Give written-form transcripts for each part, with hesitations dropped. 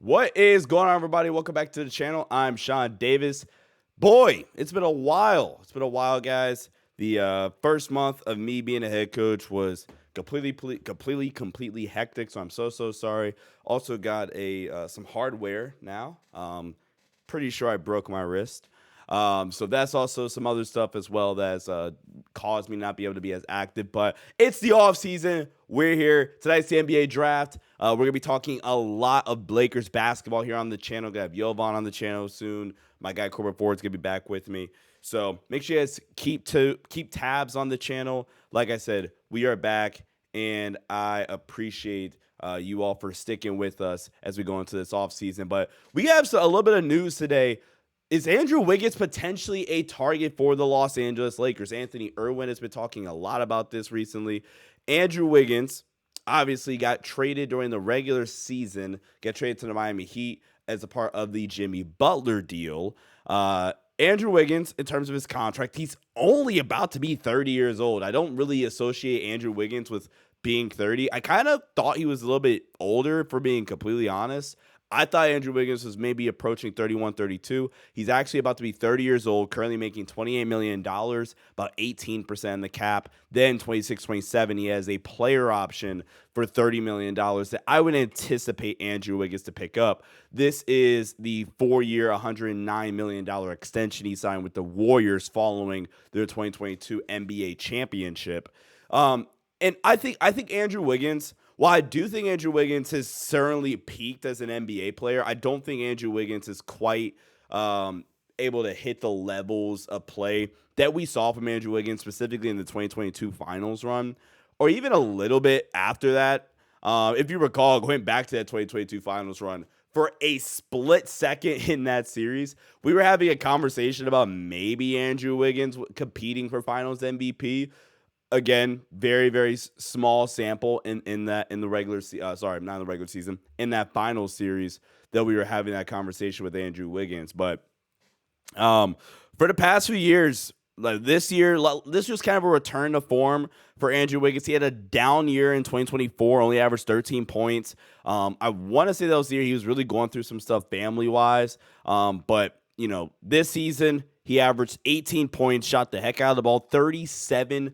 What is going on, everybody? Welcome back to the channel. I'm Sean Davis. Boy, it's been a while. It's been a while, guys. The first month of me being a head coach was completely hectic. So I'm so sorry. Also got some hardware now. Pretty sure I broke my wrist. So that's also some other stuff as well that's caused me not be able to be as active. But it's the off season. We're here. Tonight's the NBA draft. We're going to be talking a lot of Lakers basketball here on the channel. Going to have Jovan on the channel soon. My guy Corbett Ford's going to be back with me. So make sure you guys keep tabs on the channel. Like I said, we are back, and I appreciate you all for sticking with us as we go into this offseason. But we have a little bit of news today. Is Andrew Wiggins potentially a target for the Los Angeles Lakers? Anthony Irwin has been talking a lot about this recently. Andrew Wiggins obviously got traded during the regular season, got traded to the Miami Heat as a part of the Jimmy Butler deal. Andrew Wiggins, in terms of his contract, he's only about to be 30 years old. I don't really associate Andrew Wiggins with being 30. I kind of thought he was a little bit older, for being completely honest. I thought Andrew Wiggins was maybe approaching 31, 32. He's actually about to be 30 years old, currently making $28 million, about 18% in the cap. Then 26, 27, he has a player option for $30 million that I would anticipate Andrew Wiggins to pick up. This is the 4-year, $109 million extension he signed with the Warriors following their 2022 NBA championship. And I think Andrew Wiggins, while I do think Andrew Wiggins has certainly peaked as an NBA player, I don't think Andrew Wiggins is quite able to hit the levels of play that we saw from Andrew Wiggins, specifically in the 2022 finals run, or even a little bit after that. If you recall, going back to that 2022 finals run, for a split second in that series, we were having a conversation about maybe Andrew Wiggins competing for finals MVP. Again, very small sample in the regular not in the regular season, in that final series that we were having that conversation with Andrew Wiggins. But for the past few years, like this was kind of a return to form for Andrew Wiggins. He had a down year in 2024, only averaged 13 points. I want to say that was the year he was really going through some stuff family wise. But this season he averaged 18 points, shot the heck out of the ball, 37%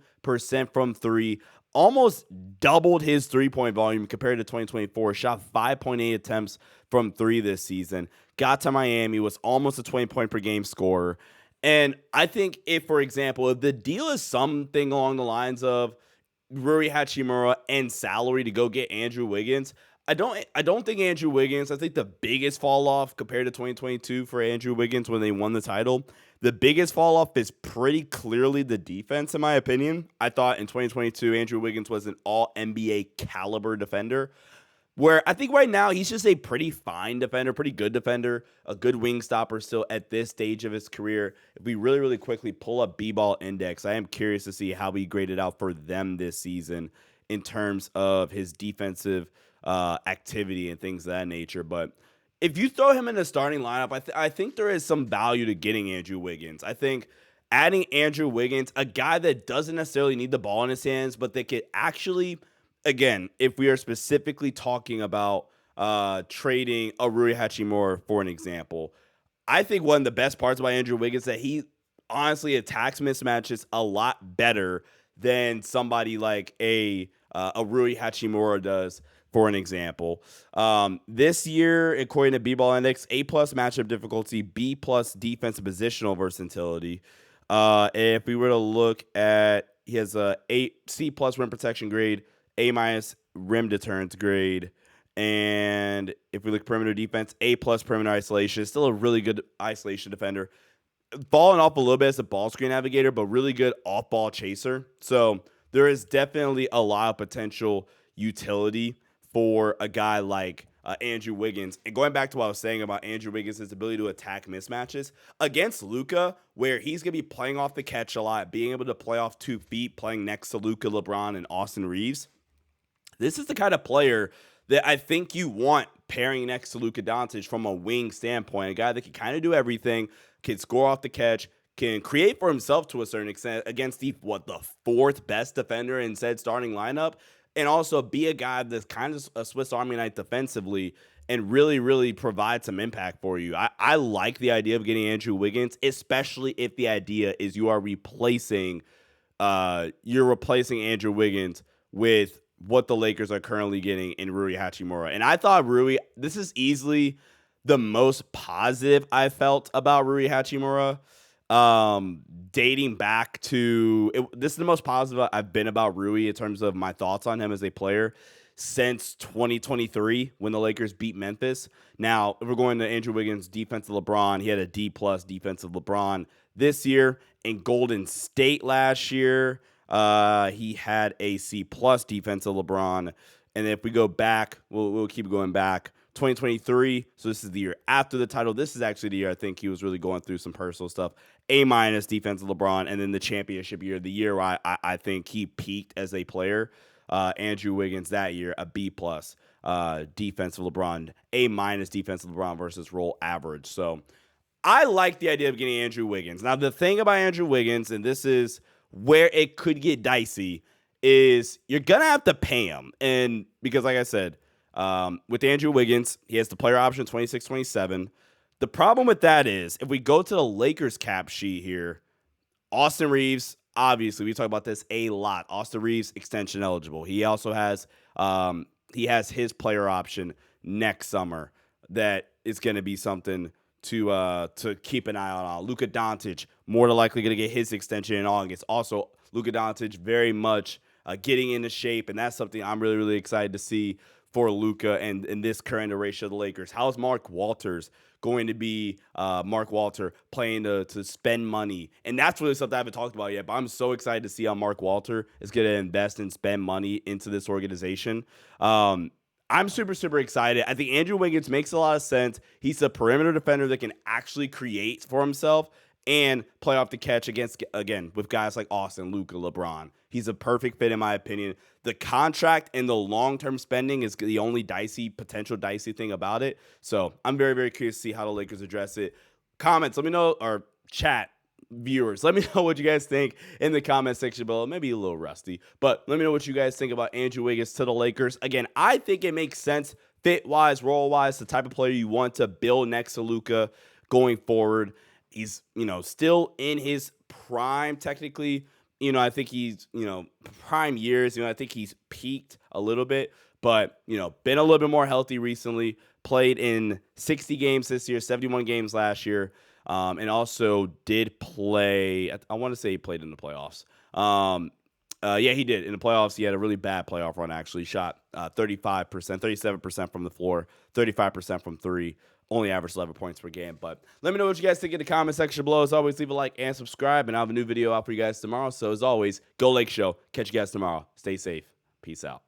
from three, almost doubled his three-point volume compared to 2024, shot 5.8 attempts from three this season, got to Miami, was almost a 20-point per game scorer. And I think if the deal is something along the lines of Rui Hachimura and salary to go get Andrew Wiggins, I don't think Andrew Wiggins, I think the biggest fall off compared to 2022 for Andrew Wiggins when they won the title, the biggest fall off is pretty clearly the defense, in my opinion. I thought in 2022, Andrew Wiggins was an all NBA caliber defender, where I think right now he's just a pretty fine defender, pretty good defender, a good wing stopper still at this stage of his career. If we really quickly pull up B-ball index, I am curious to see how he graded out for them this season in terms of his defensive activity and things of that nature. But if you throw him in the starting lineup, I think there is some value to getting Andrew Wiggins. I think adding Andrew Wiggins, a guy that doesn't necessarily need the ball in his hands, but that could actually, again, if we are specifically talking about trading a Rui Hachimura for an example, I think one of the best parts about Andrew Wiggins is that he honestly attacks mismatches a lot better than somebody like a Rui Hachimura does. For an example, this year, according to B-Ball Index, A+ matchup difficulty, B+ defensive positional versatility. If we were to look at, he has a C+ rim protection grade, A- rim deterrence grade, and if we look at perimeter defense, A+ perimeter isolation. Still a really good isolation defender. Falling off a little bit as a ball screen navigator, but really good off-ball chaser. So there is definitely a lot of potential utility for a guy like Andrew Wiggins. And going back to what I was saying about Andrew Wiggins' ability to attack mismatches against Luka, where he's going to be playing off the catch a lot, being able to play off 2 feet, playing next to Luka, LeBron, and Austin Reeves. This is the kind of player that I think you want pairing next to Luka Doncic from a wing standpoint, a guy that can kind of do everything, can score off the catch, can create for himself to a certain extent against the 4th best defender in said starting lineup, and also be a guy that's kind of a Swiss Army knife defensively and really, really provide some impact for you. I like the idea of getting Andrew Wiggins, especially if the idea is you're replacing Andrew Wiggins with what the Lakers are currently getting in Rui Hachimura. And I thought this is easily the most positive I felt about Rui Hachimura. Dating back to this is the most positive I've been about Rui in terms of my thoughts on him as a player since 2023 when the Lakers beat Memphis. Now, if we're going to Andrew Wiggins' defensive LeBron, he had a D plus defensive LeBron this year. In Golden State last year, he had a C plus defensive LeBron. And if we go back, we'll keep going back. 2023, so this is the year after the title. This is actually the year I think he was really going through some personal stuff. A minus defensive LeBron, and then the championship year, the year where I think he peaked as a player. Andrew Wiggins that year, a B plus defensive LeBron, A minus defensive LeBron versus role average. So I like the idea of getting Andrew Wiggins. Now, the thing about Andrew Wiggins, and this is where it could get dicey, is you're going to have to pay him. And because, like I said, with Andrew Wiggins, he has the player option 26-27. The problem with that is if we go to the Lakers cap sheet here, Austin Reeves, obviously, we talk about this a lot. Austin Reeves, extension eligible. He also has his player option next summer that is going to be something to keep an eye on. Luka Doncic, more than likely going to get his extension in August. Also, Luka Doncic very much getting into shape, and that's something I'm really, really excited to see for Luka and in this current iteration of the Lakers. How's Mark Walters going to be Mark Walter playing to spend money? And that's really something I haven't talked about yet, but I'm so excited to see how Mark Walter is going to invest and spend money into this organization. I'm super, super excited. I think Andrew Wiggins makes a lot of sense. He's a perimeter defender that can actually create for himself and play off the catch with guys like Austin, Luka, LeBron. He's a perfect fit in my opinion. The contract and the long-term spending is the only potential dicey thing about it. So I'm very, very curious to see how the Lakers address it. Comments, let me know, or chat viewers, let me know what you guys think in the comment section below. Maybe a little rusty, but let me know what you guys think about Andrew Wiggins to the Lakers. Again, I think it makes sense fit-wise, role-wise, the type of player you want to build next to Luka going forward. He's, still in his prime, technically. I think he's, prime years. I think he's peaked a little bit, but, been a little bit more healthy recently. Played in 60 games this year, 71 games last year, and also did play. I want to say he played in the playoffs. Yeah, he did. In the playoffs, he had a really bad playoff run, actually. Shot 35%, 37% from the floor, 35% from three. Only averaged 11 points per game. But let me know what you guys think in the comment section below. As always, leave a like and subscribe. And I'll have a new video out for you guys tomorrow. So as always, go Lake Show. Catch you guys tomorrow. Stay safe. Peace out.